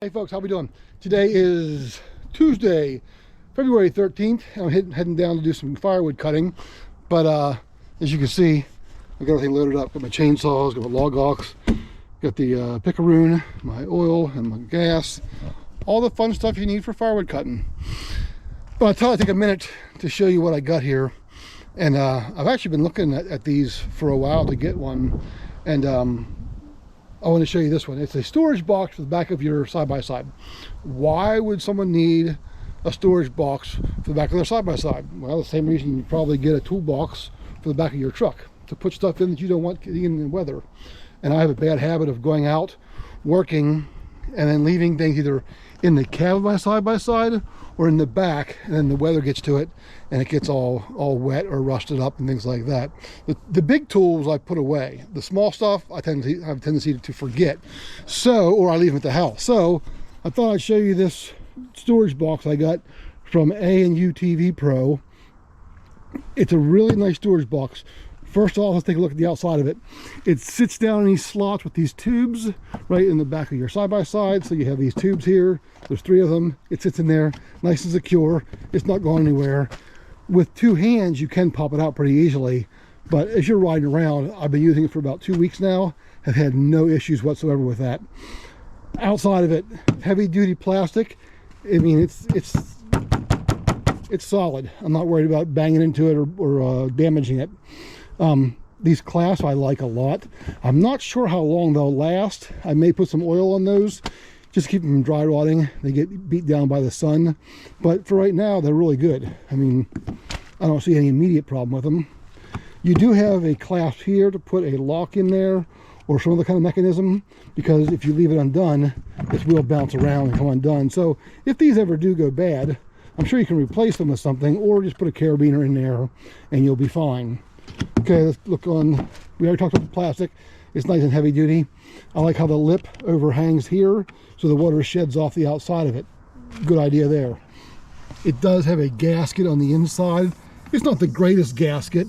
Hey folks, how we doing? Today is Tuesday, February 13th. I'm heading down to do some firewood cutting, but as you can see, I got everything loaded up. Got my chainsaws, got my log ox, got the picaroon, my oil and my gas, all the fun stuff you need for firewood cutting. But I thought I'd take a minute to show you what I got here. And I've actually been looking at these for a while to get one, and I want to show you this one. It's a storage box for the back of your side-by-side. Why would someone need a storage box for the back of their side-by-side? Well, the same reason you probably get a toolbox for the back of your truck, to put stuff in that you don't want getting in the weather. And I have a bad habit of going out, working, and then leaving things either in the cab of my side-by-side or in the back, and then the weather gets to it and it gets all wet or rusted up and things like that. The big tools I put away. The small stuff I have a tendency to forget, or I leave them at the house. So I thought I'd show you this storage box I got from UTV Pro. It's a really nice storage box. First off, let's take a look at the outside of it. It sits down in these slots with these tubes right in the back of your side-by-side. So you have these tubes here. There's 3 of them. It sits in there nice and secure. It's not going anywhere. With 2 hands, you can pop it out pretty easily. But as you're riding around, I've been using it for about 2 weeks now. Have had no issues whatsoever with that. Outside of it, heavy-duty plastic. I mean, it's solid. I'm not worried about banging into it or damaging it. These clasps I like a lot. I'm not sure how long they'll last. I may put some oil on those just to keep them from dry rotting. They get beat down by the sun, but for right now they're really good. I mean, I don't see any immediate problem with them. You do have a clasp here to put a lock in there or some other kind of mechanism, because if you leave it undone, this will bounce around and come undone. So if these ever do go bad, I'm sure you can replace them with something, or just put a carabiner in there and you'll be fine. Okay, let's look on. We already talked about the plastic. It's nice and heavy duty. I like how the lip overhangs here so the water sheds off the outside of it. Good idea there. It does have a gasket on the inside. It's not the greatest gasket,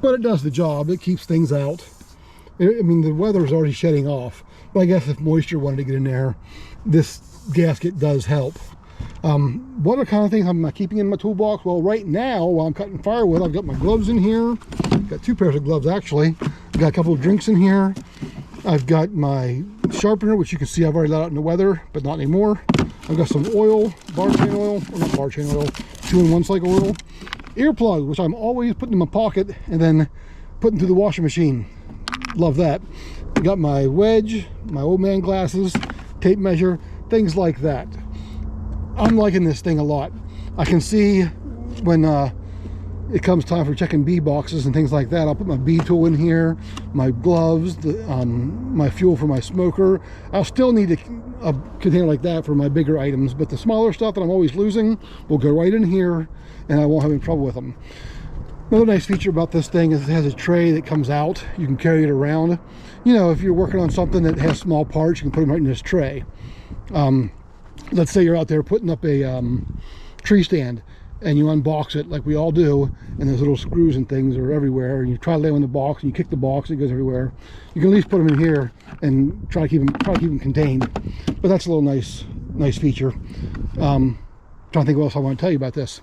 but it does the job. It keeps things out. I mean, the weather is already shedding off, but I guess if moisture wanted to get in there, this gasket does help. What other kind of things am I keeping in my toolbox? Well, right now, while I'm cutting firewood, I've got my gloves in here. Got 2 pairs of gloves, actually. I've got a couple of drinks in here. I've got my sharpener, which you can see I've already let out in the weather, but not anymore. I've got some oil, bar chain oil, or not bar chain oil, 2-in-1 cycle oil. Earplugs, which I'm always putting in my pocket and then putting through the washing machine. Love that. I got my wedge, my old man glasses, tape measure, things like that. I'm liking this thing a lot. I can see when it comes time for checking bee boxes and things like that. I'll put my bee tool in here, my gloves, my fuel for my smoker. I'll still need a container like that for my bigger items, but the smaller stuff that I'm always losing will go right in here and I won't have any trouble with them. Another nice feature about this thing is it has a tray that comes out. You can carry it around. You know, if you're working on something that has small parts, you can put them right in this tray. Let's say you're out there putting up a tree stand and you unbox it like we all do, and those little screws and things are everywhere, and you try to lay on the box and you kick the box, it goes everywhere. You can at least put them in here and try to keep them contained. But that's a little nice feature. Trying to think what else I want to tell you about this.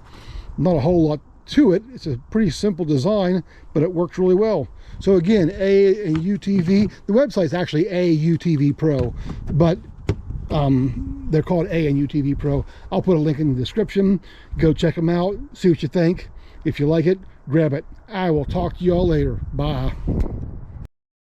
Not a whole lot to it. It's a pretty simple design, but it works really well. So again, UTV, the website's actually UTV Pro, but they're called UTV Pro. I'll put a link in the description. Go check them out, see what you think. If you like it, grab it. I will talk to y'all later. Bye.